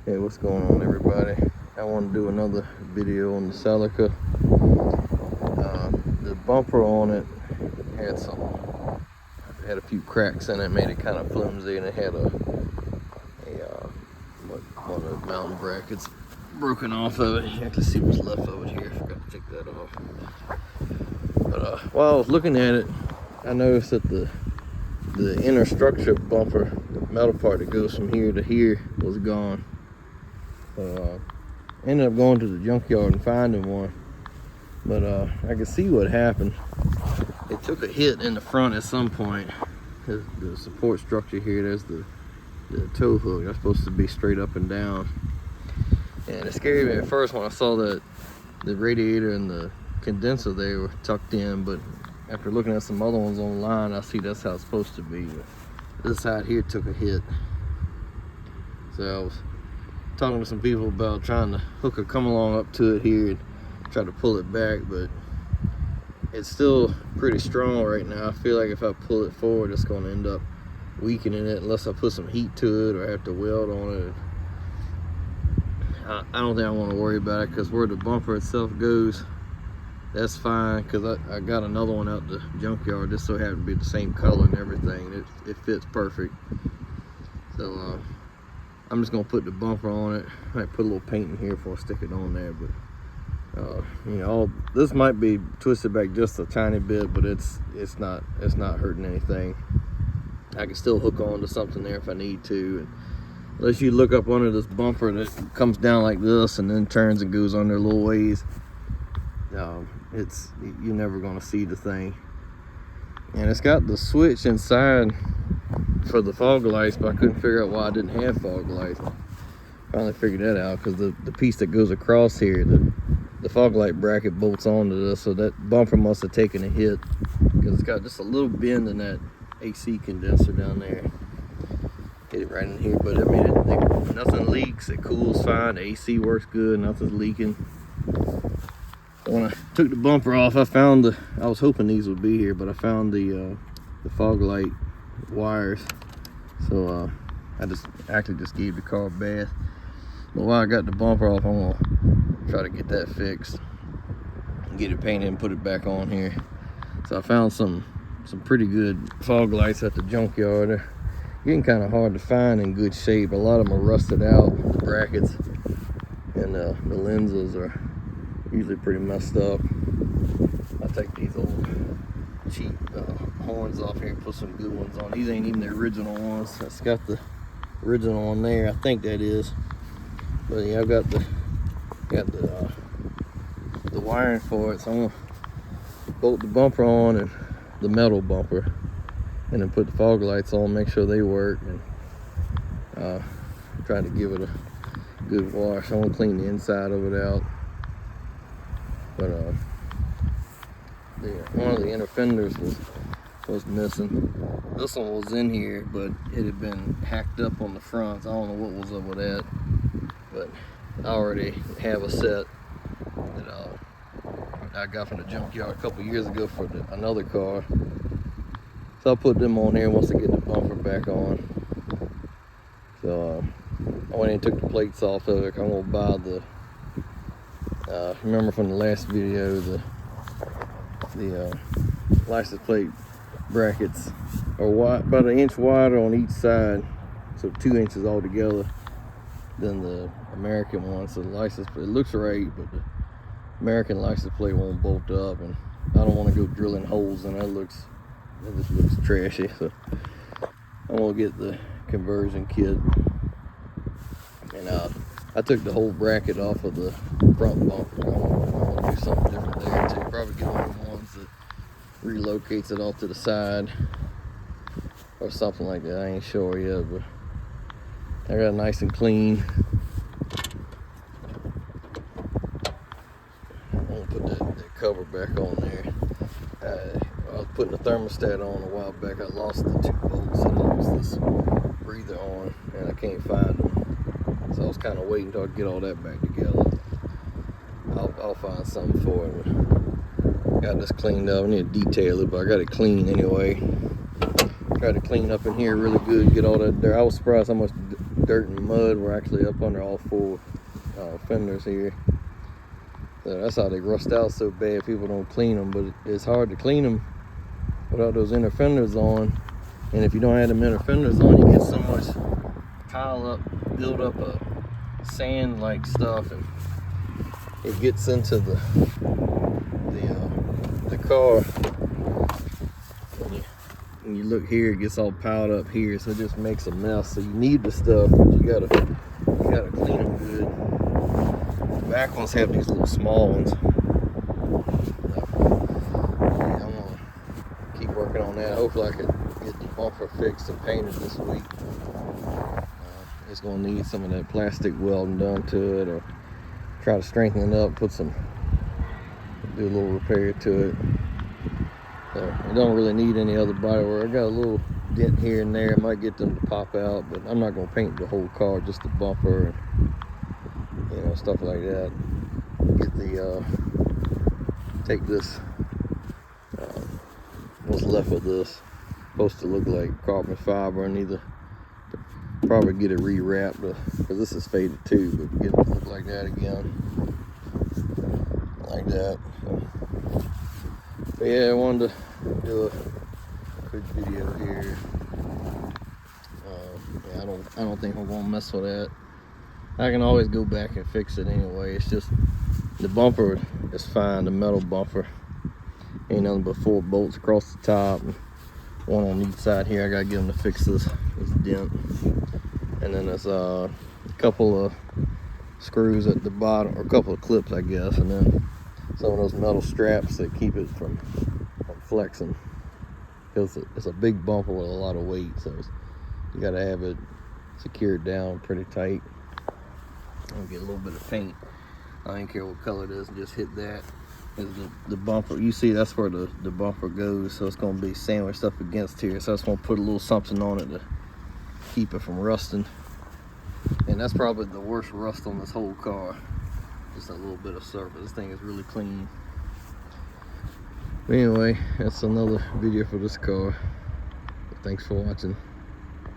Hey, what's going on, everybody? I want to do another video on the Celica. The bumper on it had a few cracks in it, made it kind of flimsy, and it had one of the mountain brackets broken off of it. You can see what's left of it here. I forgot to take that off. But while I was looking at it, I noticed that the inner structure bumper, the metal part that goes from here to here, was gone. So ended up going to the junkyard and finding one. But I could see what happened. It took a hit in the front at some point. The support structure here, there's the tow hook. That's supposed to be straight up and down. And it scared me at first when I saw that the radiator and the condenser there were tucked in, but after looking at some other ones online, I see that's how it's supposed to be. But this side here took a hit. So I was talking to some people about trying to hook a come along up to it here and try to pull it back, but it's still pretty strong right now. I feel like if I pull it forward, it's going to end up weakening it unless I put some heat to it or have to weld on it. I don't think I want to worry about it, because where the bumper itself goes, that's fine, because I got another one out the junkyard. This so happened to be the same color and everything. It fits perfect. So I'm just gonna put the bumper on it. I might put a little paint in here before I stick it on there, but you know, this might be twisted back just a tiny bit, but it's not hurting anything. I can still hook on to something there if I need to. And unless you look up under this bumper that comes down like this and then turns and goes under a little ways, you're never gonna see the thing. And it's got the switch inside for the fog lights, but I couldn't figure out why I didn't have fog lights. Finally figured that out, because the piece that goes across here, the fog light bracket bolts onto this, so that bumper must have taken a hit, because it's got just a little bend in that AC condenser down there. Hit it right in here, but I mean, nothing leaks. It cools fine. The AC works good. Nothing's leaking. When I took the bumper off, I was hoping these would be here, but I found the fog light wires. So I actually just gave the car a bath. But while I got the bumper off, I'm gonna try to get that fixed, get it painted and put it back on here. So I found some pretty good fog lights at the junkyard. They're getting kind of hard to find in good shape. A lot of them are rusted out, the brackets, and the lenses are usually pretty messed up. I'll take these old cheap horns off here and put some good ones on. These ain't even the original ones. That's got the original on there, I think that is. But yeah, I've got the wiring for it, so I'm gonna bolt the bumper on, and the metal bumper, and then put the fog lights on, make sure they work, and try to give it a good wash. I'm gonna clean the inside of it out. But one of the inner fenders was missing. This one was in here, but it had been hacked up on the front. I don't know what was up with that, but I already have a set that I got from the junkyard a couple years ago for another car. So I'll put them on here once I get the bumper back on. So I went and took the plates off of it. I'm gonna buy the remember from the last video, the license plate brackets are wide, about an inch wider on each side, so 2 inches altogether than the American one. So the license plate, it looks right, but the American license plate won't bolt up, and I don't want to go drilling holes in it. It just looks trashy. So I'm gonna get the conversion kit, and I took the whole bracket off of the front bumper. I'm gonna do something different there too. Probably get one of the ones that relocates it off to the side or something like that. I ain't sure yet, but I got it nice and clean. I'm gonna put that cover back on there. I was putting the thermostat on a while back. I lost the 2 bolts that holds this breather on, and I can't find them. So I was kind of waiting until I get all that back together. I'll find something for it. Got this cleaned up. I need to detail it, but I got it clean anyway. Tried to clean up in here really good, get all that there. I was surprised how much dirt and mud. We're actually up under all 4 fenders here. So that's how they rust out so bad. People don't clean them, but it's hard to clean them without those inner fenders on. And if you don't have them inner fenders on, you get so much build up a sand like stuff, and it gets into the car. When you look here, it gets all piled up here, so it just makes a mess. So you need the stuff, but you gotta clean them good. The back ones have these little small ones. Yeah, I'm gonna keep working on that. Hopefully I can get the bumper fixed and painted this week. It's gonna need some of that plastic welding done to it, or try to strengthen it up, do a little repair to it. So it don't really need any other body work. I got a little dent here and there. I might get them to pop out, but I'm not gonna paint the whole car, just the bumper and stuff like that. Get the take this what's left of this, supposed to look like carbon fiber, and either probably get it rewrapped because this is faded too, but get it to look like that again, like that. But yeah, I wanted to do a quick video here. Yeah, I don't think I'm gonna mess with that. I can always go back and fix it anyway. It's just the bumper is fine, the metal bumper. Ain't nothing but 4 bolts across the top, and 1 on each side here. I gotta get them to fix this dent. And then there's a couple of screws at the bottom, or a couple of clips, I guess, and then some of those metal straps that keep it from flexing, because it's a big bumper with a lot of weight, so you got to have it secured down pretty tight. I'll get a little bit of paint. I don't care what color it is, just hit that. The bumper, you see that's where the bumper goes, so it's going to be sandwiched up against here, so I just want to put a little something on it to keep it from rusting. And that's probably the worst rust on this whole car, just a little bit of surface. This thing is really clean. But anyway, that's another video for this car. Thanks for watching.